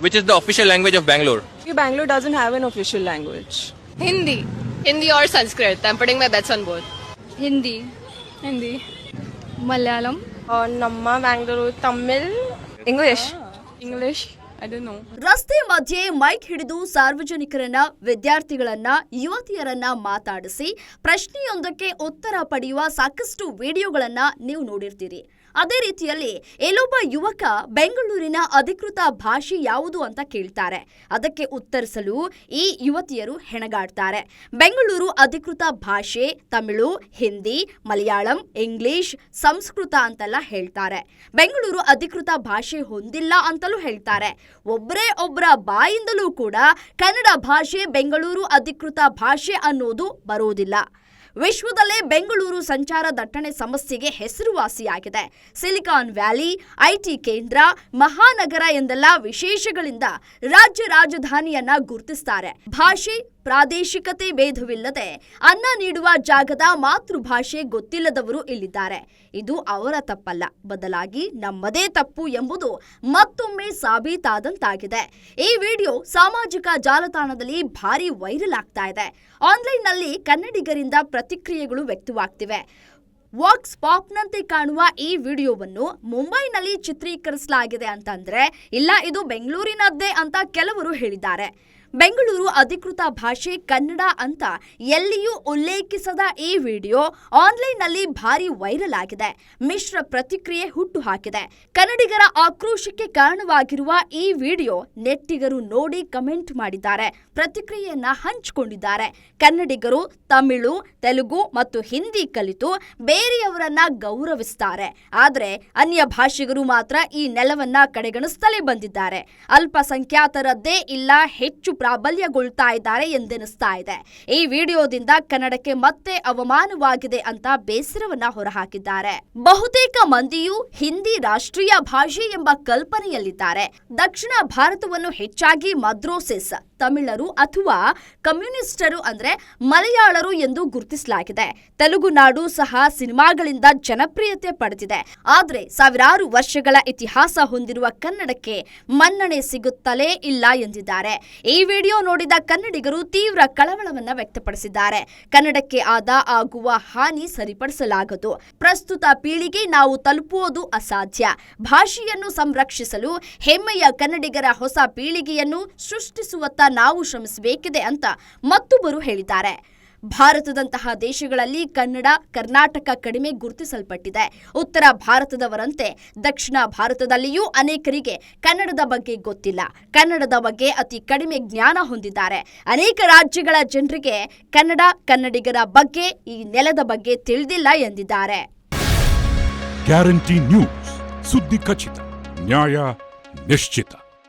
Which is the official language of Bangalore? Bangalore doesn't have an official language. Hindi. Hindi or Sanskrit. I'm putting my bets on both. Hindi. Hindi. Malayalam. Namma Bangalore. Tamil. English. English. I don't know. ರಸ್ತೆ ಮಧ್ಯೆ mic ಹಿಡಿದು ಸಾರ್ವಜನಿಕರನ್ನ, ವಿದ್ಯಾರ್ಥಿಗಳನ್ನ, ಯುವತಿಯರನ್ನ ಮಾತಾಡಿಸಿ ಪ್ರಶ್ನೆಯೊಂದಕ್ಕೆ ಉತ್ತರ ಪಡೆಯುವ ಸಾಕಷ್ಟು ವಿಡಿಯೋಗಳನ್ನ ನೀವು ನೋಡಿರ್ತೀರಿ. ಅದೇ ರೀತಿಯಲ್ಲಿ ಎಲ್ಲೊಬ್ಬ ಯುವಕ ಬೆಂಗಳೂರಿನ ಅಧಿಕೃತ ಭಾಷೆ ಯಾವುದು ಅಂತ ಕೇಳ್ತಾರೆ. ಅದಕ್ಕೆ ಉತ್ತರಿಸಲು ಈ ಯುವತಿಯರು ಹೆಣಗಾಡ್ತಾರೆ. ಬೆಂಗಳೂರು ಅಧಿಕೃತ ಭಾಷೆ ತಮಿಳು, ಹಿಂದಿ, ಮಲಯಾಳಂ, ಇಂಗ್ಲಿಷ್, ಸಂಸ್ಕೃತ ಅಂತೆಲ್ಲ ಹೇಳ್ತಾರೆ. ಬೆಂಗಳೂರು ಅಧಿಕೃತ ಭಾಷೆ ಹೊಂದಿಲ್ಲ ಅಂತಲೂ ಹೇಳ್ತಾರೆ. ಒಬ್ಬರ ಬಾಯಿಂದಲೂ ಕೂಡ ಕನ್ನಡ ಭಾಷೆ ಬೆಂಗಳೂರು ಅಧಿಕೃತ ಭಾಷೆ ಅನ್ನೋದು ಬರೋದಿಲ್ಲ. ವಿಶ್ವದಲ್ಲೇ ಬೆಂಗಳೂರು ಸಂಚಾರ ದಟ್ಟಣೆ ಸಮಸ್ಯೆಗೆ ಹೆಸರುವಾಸಿಯಾಗಿದೆ. ಸಿಲಿಕಾನ್ ವ್ಯಾಲಿ, ಐಟಿ ಕೇಂದ್ರ, ಮಹಾನಗರ ಎಂದೆಲ್ಲ ವಿಶೇಷಗಳಿಂದ ರಾಜ್ಯ ರಾಜಧಾನಿಯನ್ನ ಗುರುತಿಸ್ತಾರೆ. ಭಾಷೆ, ಪ್ರಾದೇಶಿಕತೆ ಭೇದವಿಲ್ಲದೆ ಅನ್ನ ನೀಡುವ ಜಾಗದ ಮಾತೃಭಾಷೆ ಗೊತ್ತಿಲ್ಲದವರು ಇಲ್ಲಿದ್ದಾರೆ. ಇದು ಅವರ ತಪ್ಪಲ್ಲ, ಬದಲಾಗಿ ನಮ್ಮದೇ ತಪ್ಪು ಎಂಬುದು ಮತ್ತೊಮ್ಮೆ ಸಾಬೀತಾದಂತಾಗಿದೆ. ಈ ವಿಡಿಯೋ ಸಾಮಾಜಿಕ ಜಾಲತಾಣದಲ್ಲಿ ಭಾರಿ ವೈರಲ್ ಆಗ್ತಾ ಇದೆ. ಆನ್ಲೈನ್ನಲ್ಲಿ ಕನ್ನಡಿಗರಿಂದ ಪ್ರತಿಕ್ರಿಯೆಗಳು ವ್ಯಕ್ತವಾಗ್ತಿವೆ. ವಾಕ್ಸ್ ಪಾಪ್ನಂತೆ ಕಾಣುವ ಈ ವಿಡಿಯೋವನ್ನು ಮುಂಬೈನಲ್ಲಿ ಚಿತ್ರೀಕರಿಸಲಾಗಿದೆ ಅಂತಂದ್ರೆ, ಇಲ್ಲ ಇದು ಬೆಂಗಳೂರಿನದ್ದೇ ಅಂತ ಕೆಲವರು ಹೇಳಿದ್ದಾರೆ. ಬೆಂಗಳೂರು ಅಧಿಕೃತ ಭಾಷೆ ಕನ್ನಡ ಅಂತ ಎಲ್ಲಿಯೂ ಉಲ್ಲೇಖಿಸದ ಈ ವಿಡಿಯೋ ಆನ್ಲೈನ್ನಲ್ಲಿ ಭಾರಿ ವೈರಲ್ ಆಗಿದೆ. ಮಿಶ್ರ ಪ್ರತಿಕ್ರಿಯೆ ಹುಟ್ಟು ಹಾಕಿದೆ. ಕನ್ನಡಿಗರ ಆಕ್ರೋಶಕ್ಕೆ ಕಾರಣವಾಗಿರುವ ಈ ವಿಡಿಯೋ ನೆಟ್ಟಿಗರು ನೋಡಿ ಕಮೆಂಟ್ ಮಾಡಿದ್ದಾರೆ, ಪ್ರತಿಕ್ರಿಯೆಯನ್ನ ಹಂಚಿಕೊಂಡಿದ್ದಾರೆ. ಕನ್ನಡಿಗರು ತಮಿಳು, ತೆಲುಗು ಮತ್ತು ಹಿಂದಿ ಕಲಿತು ಬೇರೆಯವರನ್ನ ಗೌರವಿಸುತ್ತಾರೆ. ಆದರೆ ಅನ್ಯ ಭಾಷಿಗರು ಮಾತ್ರ ಈ ನೆಲವನ್ನ ಕಡೆಗಣಿಸುತ್ತಲೇ ಬಂದಿದ್ದಾರೆ. ಅಲ್ಪಸಂಖ್ಯಾತರದ್ದೇ ಇಲ್ಲ ಹೆಚ್ಚು ಪ್ರಾಬಲ್ಯಗೊಳ್ತಾ ಇದ್ದಾರೆ ಎಂದೆನಿಸ್ತಾ ಇದೆ. ಈ ವಿಡಿಯೋದಿಂದ ಕನ್ನಡಕ್ಕೆ ಮತ್ತೆ ಅವಮಾನವಾಗಿದೆ ಅಂತ ಬೇಸರವನ್ನ ಹೊರಹಾಕಿದ್ದಾರೆ. ಬಹುತೇಕ ಮಂದಿಯು ಹಿಂದಿ ರಾಷ್ಟ್ರೀಯ ಭಾಷೆ ಎಂಬ ಕಲ್ಪನೆಯಲ್ಲಿದ್ದಾರೆ. ದಕ್ಷಿಣ ಭಾರತವನ್ನು ಹೆಚ್ಚಾಗಿ ಮದ್ರೋಸಿಸ್, ತಮಿಳರು ಅಥವಾ ಕಮ್ಯುನಿಸ್ಟರು ಅಂದ್ರೆ ಮಲಯಾಳರು ಎಂದು ಗುರುತಿಸಲಾಗಿದೆ. ತೆಲುಗು ನಾಡು ಸಹ ಸಿನಿಮಾಗಳಿಂದ ಜನಪ್ರಿಯತೆ ಪಡೆದಿದೆ. ಆದ್ರೆ ಸಾವಿರಾರು ವರ್ಷಗಳ ಇತಿಹಾಸ ಹೊಂದಿರುವ ಕನ್ನಡಕ್ಕೆ ಮನ್ನಣೆ ಸಿಗುತ್ತಲೇ ಇಲ್ಲ ಎಂದಿದ್ದಾರೆ. ಈ ವಿಡಿಯೋ ನೋಡಿದ ಕನ್ನಡಿಗರು ತೀವ್ರ ಕಳವಳವನ್ನ ವ್ಯಕ್ತಪಡಿಸಿದ್ದಾರೆ. ಕನ್ನಡಕ್ಕೆ ಆಗುವ ಹಾನಿ ಸರಿಪಡಿಸಲಾಗದು. ಪ್ರಸ್ತುತ ಪೀಳಿಗೆ ನಾವು ತಲುಪುವುದು ಅಸಾಧ್ಯ. ಭಾಷೆಯನ್ನು ಸಂರಕ್ಷಿಸಲು ಹೆಮ್ಮೆಯ ಕನ್ನಡಿಗರ ಹೊಸ ಪೀಳಿಗೆಯನ್ನು ಸೃಷ್ಟಿಸುವತ್ತ ನಾವು ಶ್ರಮಿಸಬೇಕಿದೆ ಅಂತ ಮತ್ತೊಬ್ಬರು ಹೇಳಿದ್ದಾರೆ. ಭಾರತದಂತಹ ದೇಶಗಳಲ್ಲಿ ಕನ್ನಡ, ಕರ್ನಾಟಕ ಕಡಿಮೆ ಗುರುತಿಸಲ್ಪಟ್ಟಿದೆ. ಉತ್ತರ ಭಾರತದವರಂತೆ ದಕ್ಷಿಣ ಭಾರತದಲ್ಲಿಯೂ ಅನೇಕರಿಗೆ ಕನ್ನಡದ ಬಗ್ಗೆ ಗೊತ್ತಿಲ್ಲ. ಕನ್ನಡದ ಬಗ್ಗೆ ಅತಿ ಕಡಿಮೆ ಜ್ಞಾನ ಹೊಂದಿದ್ದಾರೆ. ಅನೇಕ ರಾಜ್ಯಗಳ ಜನರಿಗೆ ಕನ್ನಡ, ಕನ್ನಡಿಗರ ಬಗ್ಗೆ, ಈ ನೆಲದ ಬಗ್ಗೆ ತಿಳಿದಿಲ್ಲ ಎಂದಿದ್ದಾರೆ. ಗ್ಯಾರಂಟಿ ನ್ಯೂಸ್, ಸುದ್ದಿ ಖಚಿತ, ನ್ಯಾಯ ನಿಶ್ಚಿತ.